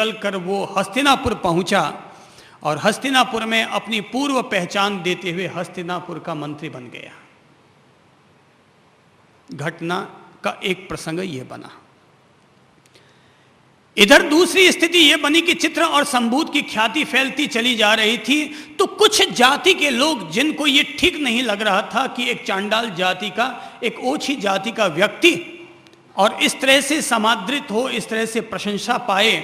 निकलकर वो हस्तिनापुर पहुंचा और हस्तिनापुर में अपनी पूर्व पहचान देते हुए हस्तिनापुर का मंत्री बन गया। घटना का एक प्रसंग यह बना। इधर दूसरी स्थिति यह बनी कि चित्र और संभूत की ख्याति फैलती चली जा रही थी, तो कुछ जाति के लोग जिनको यह ठीक नहीं लग रहा था कि एक चांडाल जाति का, एक ओछी जाति का व्यक्ति और इस तरह से समादृत हो, इस तरह से प्रशंसा पाए,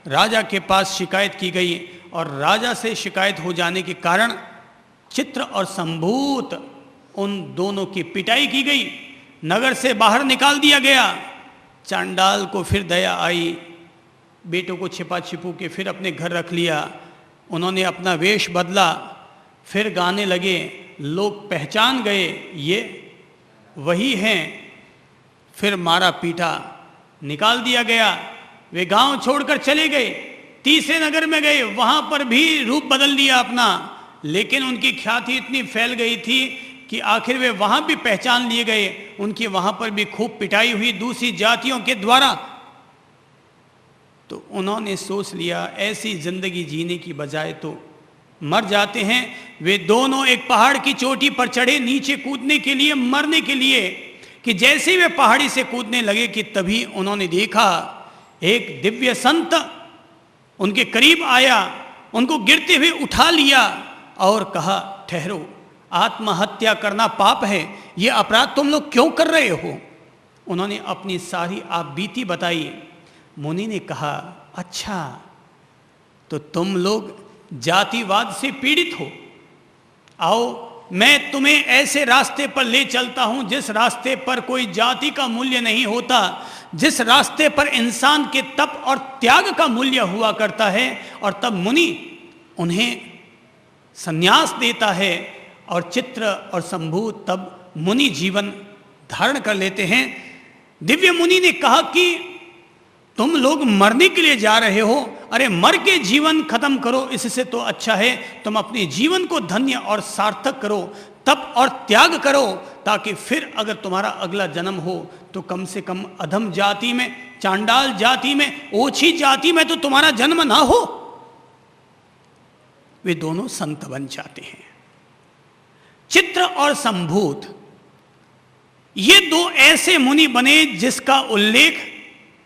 राजा के पास शिकायत की गई और राजा से शिकायत हो जाने के कारण चित्र और संभूत उन दोनों की पिटाई की गई, नगर से बाहर निकाल दिया गया। चांडाल को फिर दया आई, बेटों को छिपा छिपू के फिर अपने घर रख लिया। उन्होंने अपना वेश बदला, फिर गाने लगे, लोग पहचान गए ये वही हैं। फिर मारा पीटा, निकाल दिया गया। वे गांव छोड़कर चले गए, तीसरे नगर में गए, वहां पर भी रूप बदल लिया अपना, लेकिन उनकी ख्याति इतनी फैल गई थी कि आखिर वे वहां भी पहचान लिए गए। उनकी वहां पर भी खूब पिटाई हुई दूसरी जातियों के द्वारा। तो उन्होंने सोच लिया ऐसी जिंदगी जीने की बजाय तो मर जाते हैं। वे दोनों एक पहाड़ की चोटी पर चढ़े नीचे कूदने के लिए, मरने के लिए, कि जैसे वे पहाड़ी से कूदने लगे कि तभी उन्होंने देखा एक दिव्य संत उनके करीब आया, उनको गिरते हुए उठा लिया और कहा, ठहरो, आत्महत्या करना पाप है, ये अपराध तुम लोग क्यों कर रहे हो? उन्होंने अपनी सारी आप बीती बताई। मुनि ने कहा, अच्छा तो तुम लोग जातिवाद से पीड़ित हो, आओ मैं तुम्हें ऐसे रास्ते पर ले चलता हूं जिस रास्ते पर कोई जाति का मूल्य नहीं होता, जिस रास्ते पर इंसान के तप और त्याग का मूल्य हुआ करता है। और तब मुनि उन्हें संन्यास देता है और चित्र और संभूत तब मुनि जीवन धारण कर लेते हैं। दिव्य मुनि ने कहा कि तुम लोग मरने के लिए जा रहे हो, अरे मर के जीवन खत्म करो, इससे तो अच्छा है तुम अपने जीवन को धन्य और सार्थक करो, तप और त्याग करो, ताकि फिर अगर तुम्हारा अगला जन्म हो तो कम से कम अधम जाति में, चांडाल जाति में, ओछी जाति में तो तुम्हारा जन्म ना हो। वे दोनों संत बन जाते हैं। चित्र और संभूत ये दो ऐसे मुनि बने जिसका उल्लेख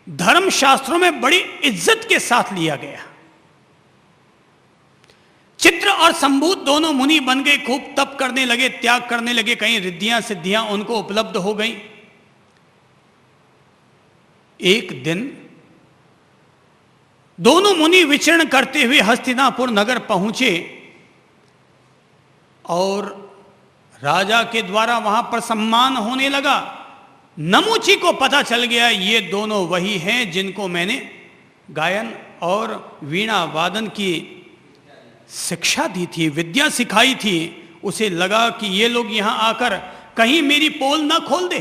धर्म शास्त्रों में बड़ी इज्जत के साथ लिया गया। चित्र और संभूत दोनों मुनि बन गए, खूब तप करने लगे, त्याग करने लगे, कई रिद्धियां सिद्धियां उनको उपलब्ध हो गई। एक दिन दोनों मुनि विचरण करते हुए हस्तिनापुर नगर पहुंचे और राजा के द्वारा वहां पर सम्मान होने लगा। नमूची को पता चल गया ये दोनों वही हैं जिनको मैंने गायन और वीणा वादन की शिक्षा दी थी, विद्या सिखाई थी। उसे लगा कि ये लोग यहां आकर कहीं मेरी पोल ना खोल दे,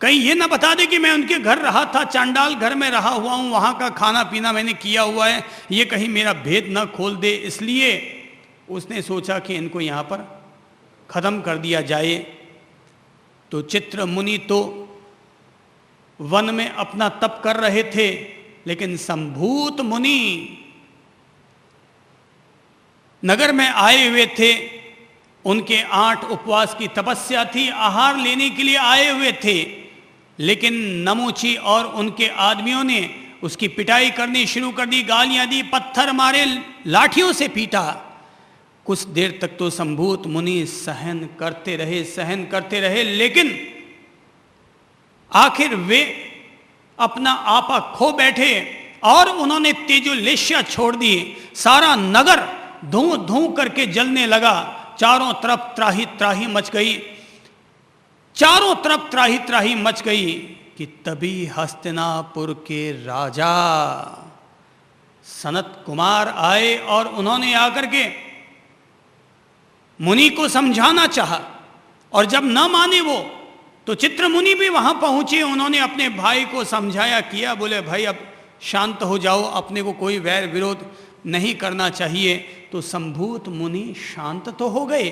कहीं ये ना बता दे कि मैं उनके घर रहा था, चांडाल घर में रहा हुआ हूं, वहां का खाना पीना मैंने किया हुआ है, ये कहीं मेरा भेद ना खोल दे। इसलिए उसने सोचा कि इनको यहां पर खत्म कर दिया जाए। तो चित्र मुनि तो वन में अपना तप कर रहे थे, लेकिन संभूत मुनि नगर में आए हुए थे। उनके 8 उपवास की तपस्या थी, आहार लेने के लिए आए हुए थे, लेकिन नमूची और उनके आदमियों ने उसकी पिटाई करनी शुरू कर दी, गालियां दी, पत्थर मारे, लाठियों से पीटा। कुछ देर तक तो संभूत मुनि सहन करते रहे, लेकिन आखिर वे अपना आपा खो बैठे और उन्होंने तेजोलेश्या छोड़ दी। सारा नगर धूं धूं करके जलने लगा, चारों तरफ त्राही त्राही मच गई, चारों तरफ त्राही त्राही मच गई कि तभी हस्तिनापुर के राजा सनत कुमार आए और उन्होंने आकर के मुनि को समझाना चाहा, और जब न माने वो तो चित्र मुनि भी वहां पहुंचे। उन्होंने अपने भाई को समझाया किया, बोले भाई अब शांत हो जाओ, अपने को कोई वैर विरोध नहीं करना चाहिए। तो संभूत मुनि शांत तो हो गए,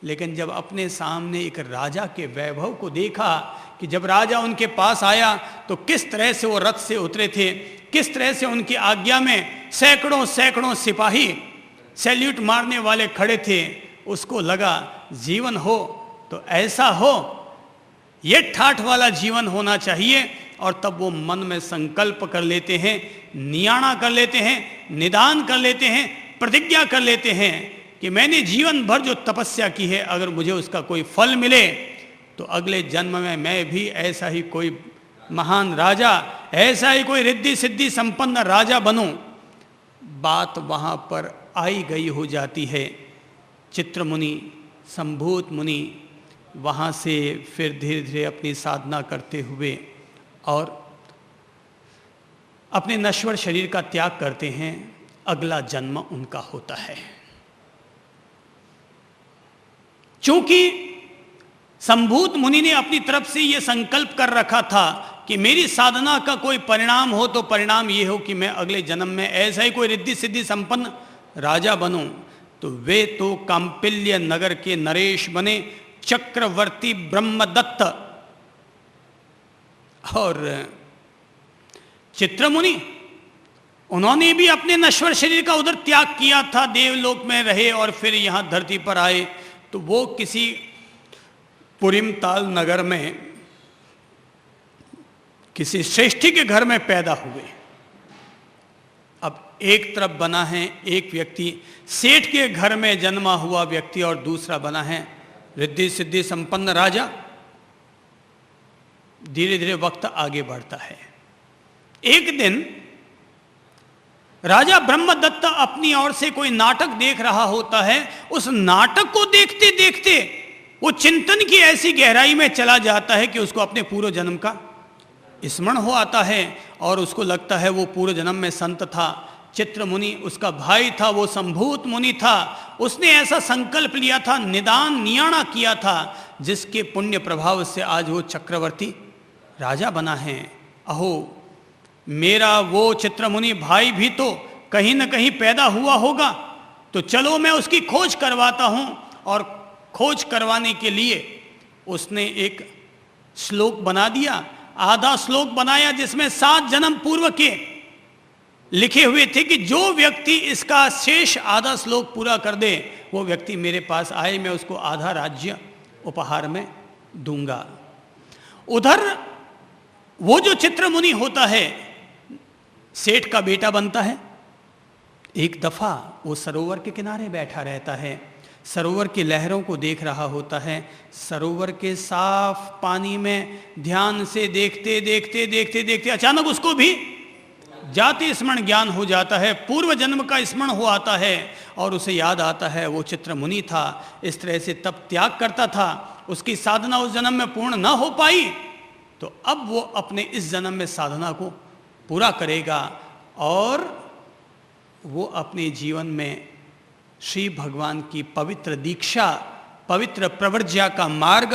लेकिन जब अपने सामने एक राजा के वैभव को देखा कि जब राजा उनके पास आया तो किस तरह से वो रथ से उतरे थे, किस तरह से उनकी आज्ञा में सैकड़ों सैकड़ों सिपाही सैल्यूट मारने वाले खड़े थे, उसको लगा जीवन हो तो ऐसा हो, ये ठाठ वाला जीवन होना चाहिए। और तब वो मन में संकल्प कर लेते हैं, नियाणा कर लेते हैं, निदान कर लेते हैं, प्रतिज्ञा कर लेते हैं कि मैंने जीवन भर जो तपस्या की है, अगर मुझे उसका कोई फल मिले तो अगले जन्म में मैं भी ऐसा ही कोई महान राजा, ऐसा ही कोई रिद्धि सिद्धि संपन्न राजा बनूं। बात वहाँ पर आई गई हो जाती है। चित्र मुनि, संभूत मुनि वहाँ से फिर धीरे धीरे अपनी साधना करते हुए और अपने नश्वर शरीर का त्याग करते हैं। अगला जन्म उनका होता है। चूंकि संभूत मुनि ने अपनी तरफ से यह संकल्प कर रखा था कि मेरी साधना का कोई परिणाम हो तो परिणाम यह हो कि मैं अगले जन्म में ऐसा ही कोई रिद्धि सिद्धि संपन्न राजा बनूं, तो वे तो कांपिल्य नगर के नरेश बने, चक्रवर्ती ब्रह्मदत्त। और चित्रमुनि, उन्होंने भी अपने नश्वर शरीर का उधर त्याग किया था, देवलोक में रहे और फिर यहां धरती पर आए। तो वो किसी पुरिमताल नगर में किसी श्रेष्ठी के घर में पैदा हुए। अब एक तरफ बना है एक व्यक्ति सेठ के घर में जन्मा हुआ व्यक्ति और दूसरा बना है रिद्धि सिद्धि संपन्न राजा। धीरे धीरे वक्त आगे बढ़ता है। एक दिन राजा ब्रह्मदत्त अपनी ओर से कोई नाटक देख रहा होता है। उस नाटक को देखते देखते वो चिंतन की ऐसी गहराई में चला जाता है कि उसको अपने पूर्व जन्म का स्मरण हो आता है और उसको लगता है वो पूर्व जन्म में संत था। चित्र मुनि उसका भाई था, वो संभूत मुनि था। उसने ऐसा संकल्प लिया था, निदान नियाणा किया था, जिसके पुण्य प्रभाव से आज वो चक्रवर्ती राजा बना है। अहो, मेरा वो चित्रमुनि भाई भी तो कहीं न कहीं पैदा हुआ होगा, तो चलो मैं उसकी खोज करवाता हूं। और खोज करवाने के लिए उसने एक श्लोक बना दिया, आधा श्लोक बनाया, जिसमें 7 जन्म पूर्व के लिखे हुए थे कि जो व्यक्ति इसका शेष आधा श्लोक पूरा कर दे वो व्यक्ति मेरे पास आए, मैं उसको आधा राज्य उपहार में दूंगा। उधर वो जो चित्रमुनि होता है सेठ का बेटा बनता है। एक दफा वो सरोवर के किनारे बैठा रहता है, सरोवर की लहरों को देख रहा होता है। सरोवर के साफ पानी में ध्यान से देखते देखते देखते देखते अचानक उसको भी जाति स्मरण ज्ञान हो जाता है, पूर्व जन्म का स्मरण हो आता है और उसे याद आता है वो चित्रमुनि था, इस तरह से तब त्याग करता था, उसकी साधना उस जन्म में पूर्ण न हो पाई, तो अब वो अपने इस जन्म में साधना को पूरा करेगा और वो अपने जीवन में श्री भगवान की पवित्र दीक्षा, पवित्र प्रवर्ज्या का मार्ग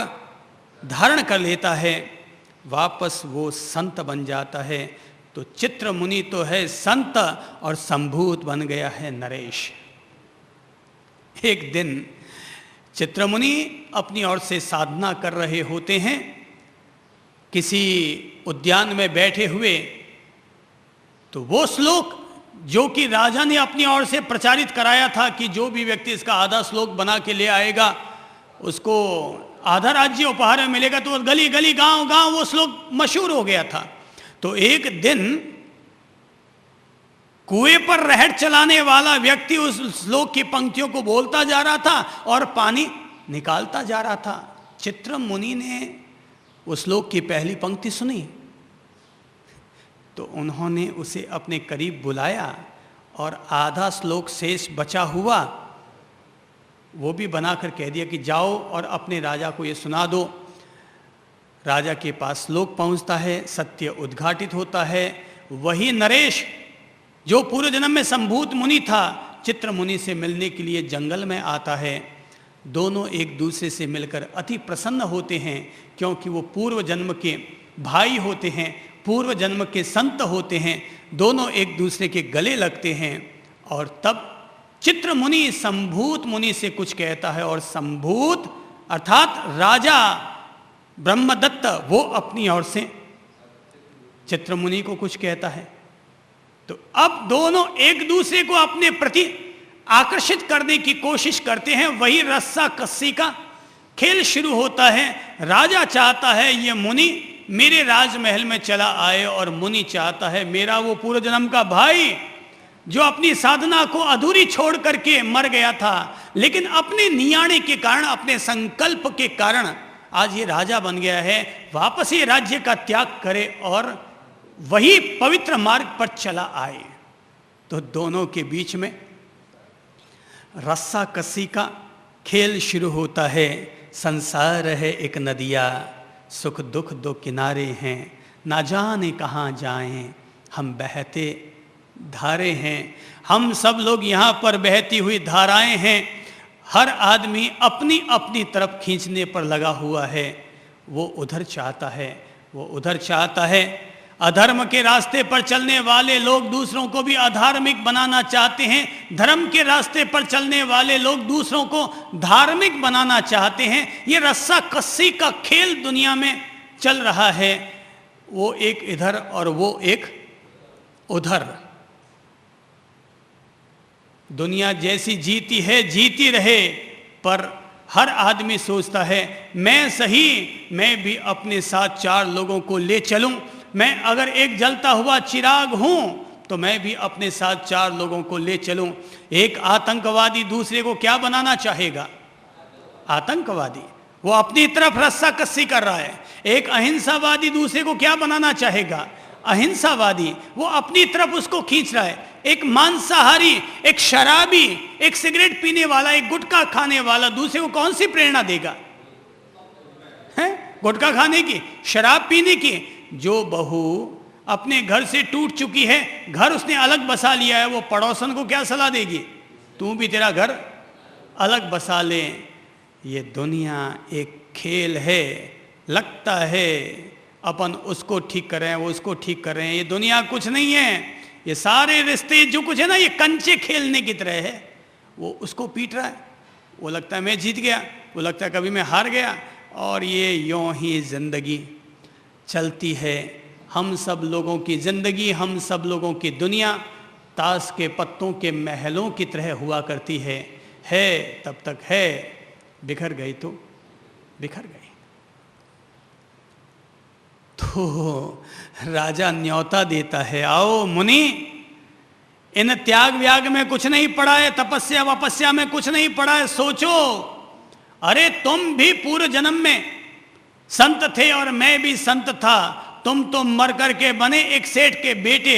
धारण कर लेता है। वापस वो संत बन जाता है। तो चित्र मुनि तो है संत और संभूत बन गया है नरेश। एक दिन चित्रमुनि अपनी ओर से साधना कर रहे होते हैं, किसी उद्यान में बैठे हुए। तो वो श्लोक जो कि राजा ने अपनी ओर से प्रचारित कराया था कि जो भी व्यक्ति इसका आधा श्लोक बना के ले आएगा उसको आधा राज्य उपहार में मिलेगा, तो गली गली गांव गांव वो श्लोक मशहूर हो गया था। तो एक दिन कुएं पर रहट चलाने वाला व्यक्ति उस श्लोक की पंक्तियों को बोलता जा रहा था और पानी निकालता जा रहा था। चित्र मुनि ने उस श्लोक की पहली पंक्ति सुनी तो उन्होंने उसे अपने करीब बुलाया और आधा श्लोक शेष बचा हुआ वो भी बनाकर कह दिया कि जाओ और अपने राजा को ये सुना दो। राजा के पास श्लोक पहुंचता है, सत्य उद्घाटित होता है। वही नरेश जो पूर्व जन्म में संभूत मुनि था, चित्र मुनि से मिलने के लिए जंगल में आता है। दोनों एक दूसरे से मिलकर अति प्रसन्न होते हैं क्योंकि वो पूर्व जन्म के भाई होते हैं, पूर्व जन्म के संत होते हैं। दोनों एक दूसरे के गले लगते हैं और तब चित्र मुनि संभूत मुनि से कुछ कहता है, और संभूत अर्थात राजा ब्रह्मदत्त वो अपनी ओर से चित्र मुनि को कुछ कहता है। तो अब दोनों एक दूसरे को अपने प्रति आकर्षित करने की कोशिश करते हैं। वही रस्सा कस्सी का खेल शुरू होता है। राजा चाहता है ये मुनि मेरे राजमहल में चला आए, और मुनि चाहता है मेरा वो पूर्व जन्म का भाई जो अपनी साधना को अधूरी छोड़ करके मर गया था, लेकिन अपने नियाणे के कारण, अपने संकल्प के कारण आज ये राजा बन गया है, वापस ये राज्य का त्याग करे और वही पवित्र मार्ग पर चला आए। तो दोनों के बीच में रस्सा कस्सी का खेल शुरू होता है। संसार है एक नदिया, सुख दुख दो किनारे हैं, ना जाने कहाँ जाएं, हम बहते धारे हैं। हम सब लोग यहाँ पर बहती हुई धाराएं हैं। हर आदमी अपनी अपनी तरफ खींचने पर लगा हुआ है। वो उधर चाहता है, वो उधर चाहता है। अधर्म के रास्ते पर चलने वाले लोग दूसरों को भी अधार्मिक बनाना चाहते हैं। धर्म के रास्ते पर चलने वाले लोग दूसरों को धार्मिक बनाना चाहते हैं। ये रस्सा कस्सी का खेल दुनिया में चल रहा है। वो एक इधर और वो एक उधर। दुनिया जैसी जीती है जीती रहे, पर हर आदमी सोचता है मैं सही, मैं भी अपने साथ 4 लोगों को ले चलूं। मैं अगर एक जलता हुआ चिराग हूं तो मैं भी अपने साथ 4 लोगों को ले चलूं। एक आतंकवादी दूसरे को क्या बनाना चाहेगा? आतंकवादी। वो अपनी तरफ रस्सा कस्सी कर रहा है। एक अहिंसावादी दूसरे को क्या बनाना चाहेगा? अहिंसावादी। वो अपनी तरफ उसको खींच रहा है। एक मांसाहारी, एक शराबी, एक सिगरेट पीने वाला, एक गुटखा खाने वाला दूसरे को कौन सी प्रेरणा देगा? हैं? गुटखा खाने की, शराब पीने की। जो बहू अपने घर से टूट चुकी है, घर उसने अलग बसा लिया है, वो पड़ोसन को क्या सलाह देगी? तू भी तेरा घर अलग बसा ले। ये दुनिया एक खेल है। लगता है अपन उसको ठीक कर रहे हैं, वो उसको ठीक कर रहे हैं। ये दुनिया कुछ नहीं है। ये सारे रिश्ते जो कुछ है ना, ये कंचे खेलने की तरह है। वो उसको पीट रहा है, वो लगता है मैं जीत गया, वो लगता है कभी मैं हार गया। और ये यूं ही जिंदगी चलती है। हम सब लोगों की ज़िंदगी, हम सब लोगों की दुनिया ताश के पत्तों के महलों की तरह हुआ करती है तब तक है, बिखर गई तो बिखर गई। तो राजा न्योता देता है, आओ मुनि, इन त्याग व्याग में कुछ नहीं पड़ा है, तपस्या वपस्या में कुछ नहीं पड़ा है। सोचो, अरे तुम भी पूर्व जन्म में संत थे और मैं भी संत था। तुम तो मर करके बने एक सेठ के बेटे,